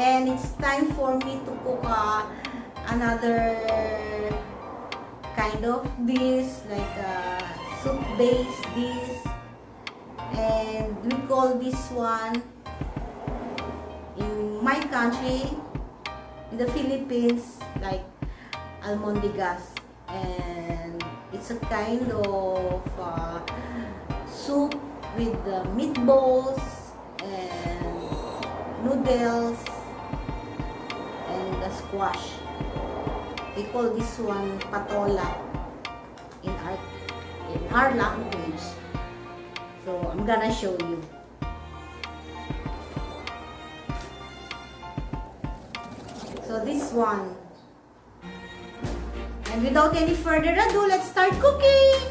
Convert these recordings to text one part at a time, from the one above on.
And it's time for me to cook another kind of dish, like a soup-based dish. And we call this one, in my country, in the Philippines, like Almondigas. And it's a kind of soup with meatballs and noodles and the squash. We call this one PATOLA in our language. So I'm gonna show you. So this one. And without any further ado, let's start cooking!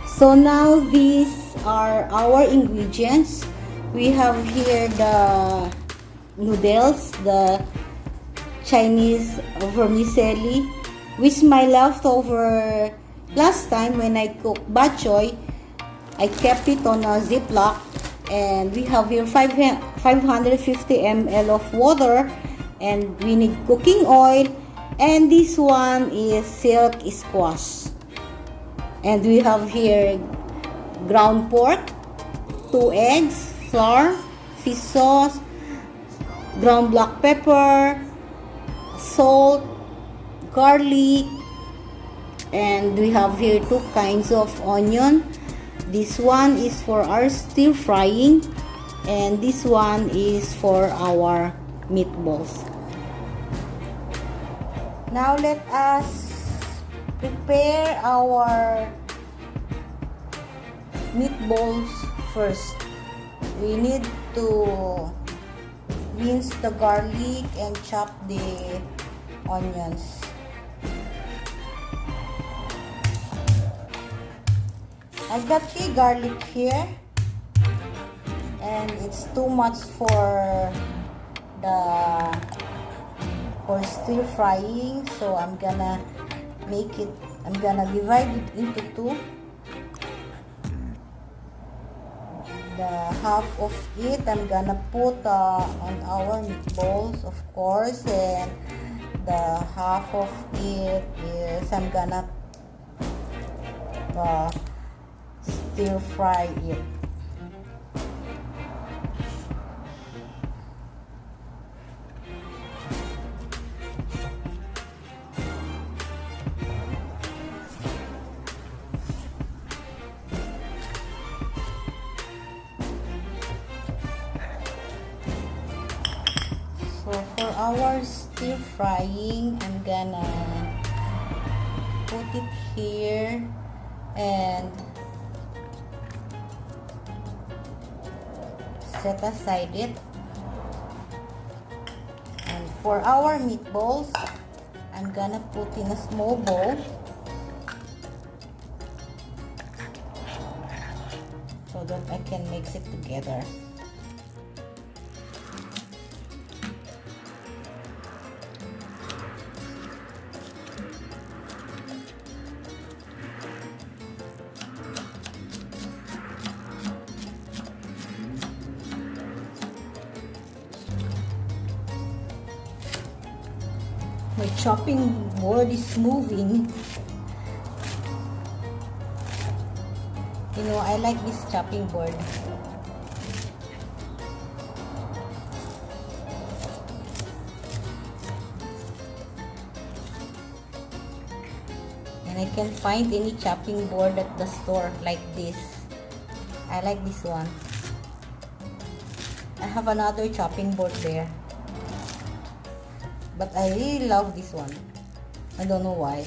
So now these are our ingredients. We have here the noodles, the Chinese vermicelli, which my leftover last time when I cooked bak choy. I kept it on a Ziploc. And we have here 550 ml of water, and we need cooking oil, and this one is silk squash. And we have here ground pork, 2 eggs, flour, fish sauce, ground black pepper, salt, garlic, and we have here 2 kinds of onion. This one is for our stir frying, and this one is for our meatballs. Now let us prepare our meatballs first. We need to mince the garlic and chop the onions. I've got 3 garlic here, and it's too much for stir frying, so I'm gonna divide it into 2. The half of it I'm gonna put on our meatballs, of course, and the half of it is I'm gonna stir fry it. So for our stir frying, I'm gonna put it here and set aside it. And for our meatballs, I'm gonna put in a small bowl. So that I can mix it together. My chopping board is moving. You know, I like this chopping board. And I can find any chopping board at the store like this. I like this one. I have another chopping board there, but I really love this one. I don't know why.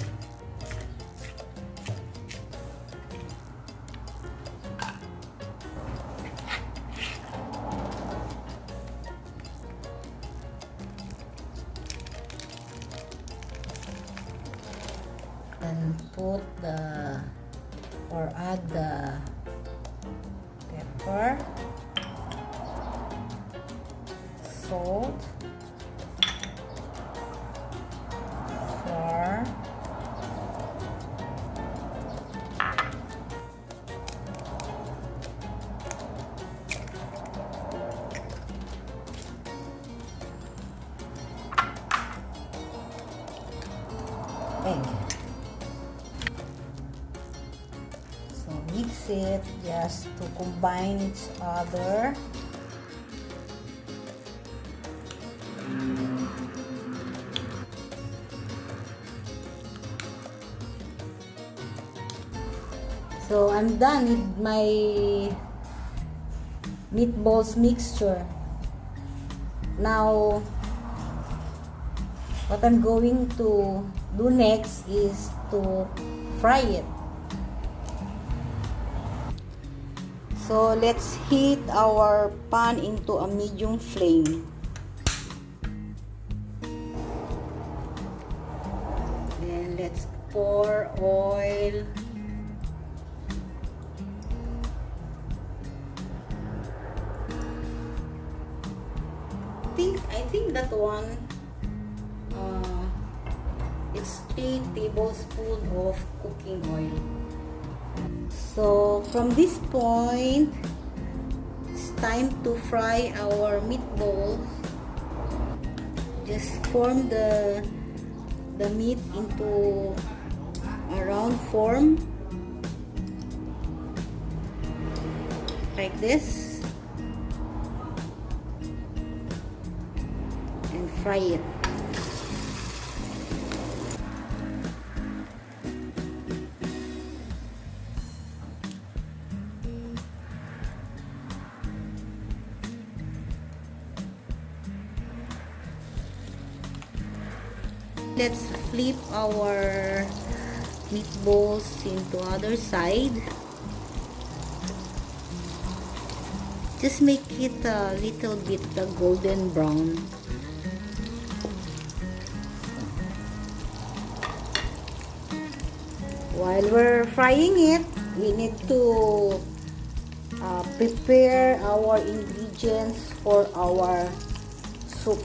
And put add the pepper, salt, flour, it just to combine each other. So I'm done with my meatballs mixture. Now what I'm going to do next is to fry it. So let's heat our pan into a medium flame. Then let's pour oil. I think that one it's 3 tablespoons of cooking oil. So from this point, it's time to fry our meatballs. Just form the meat into a round form like this and fry it. Let's flip our meatballs into other side. Just make it a little bit golden brown. While we're frying it, we need to prepare our ingredients for our soup.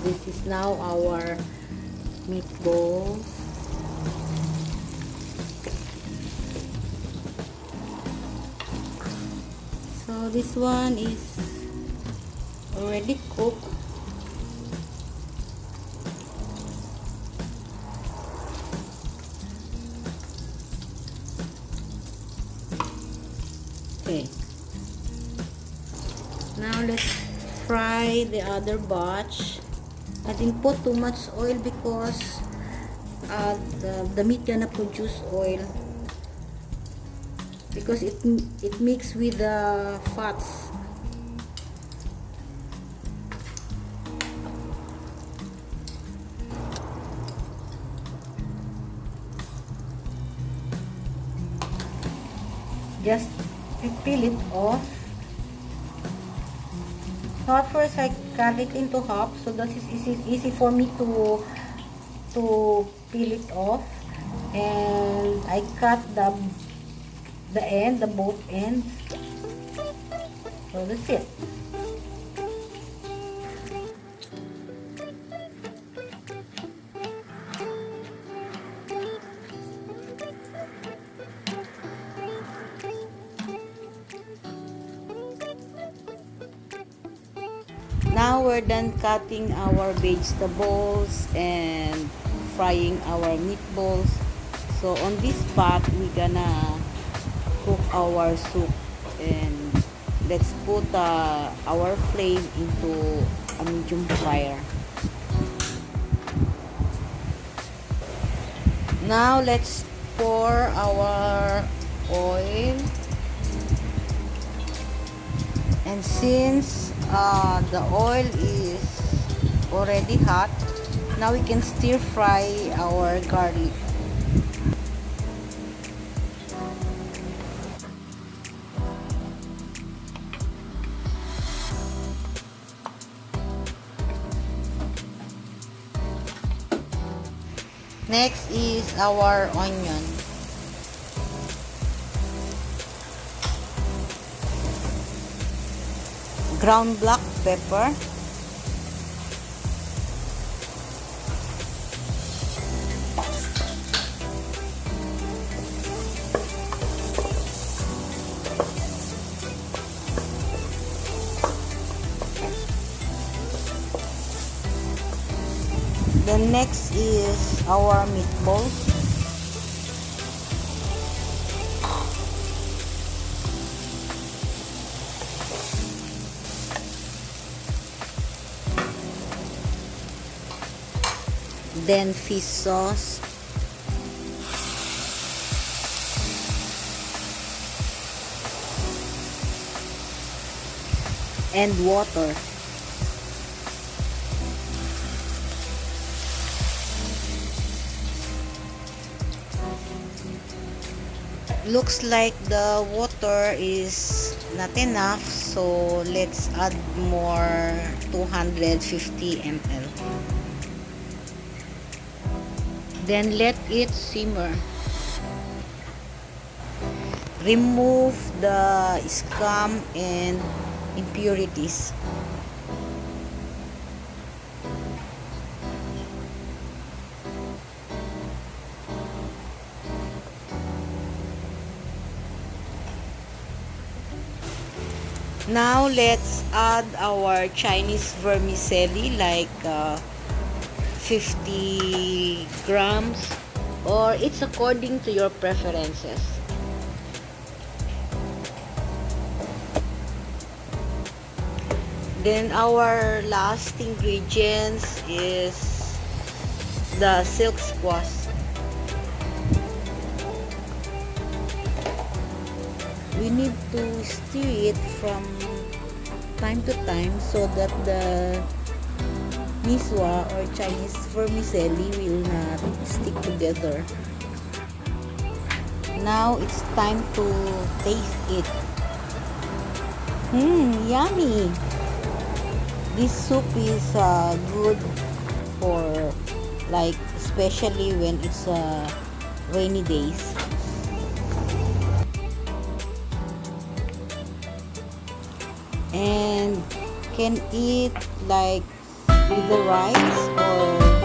This is now our meatballs. So this one is already cooked. Okay. Now let's fry the other batch. I didn't put too much oil because the meat gonna produce oil because it mixes with the fats. Just peel it off. So at first I cut it into half, so that is easy for me to peel it off, and I cut the both ends. So that's it. Now we're done cutting our vegetables and frying our meatballs. So on this pot, we're gonna cook our soup, and let's put our flame into a medium fire. Now let's pour our oil, and since the oil is already hot, now we can stir fry our garlic. Next is our onion. Ground black pepper. The next is our meatballs. Then fish sauce. And water. Looks like the water is not enough, so let's add more 250 ml. Then let it simmer. Remove the scum and impurities. Now let's add our Chinese vermicelli, like 50 grams, or it's according to your preferences. Then our last ingredients is the silk squash. We need to stir it from time to time so that the misua or Chinese vermicelli will not stick together. Now it's time to taste it. Yummy! This soup is good for, like, especially when it's rainy days. And can eat like with the rice or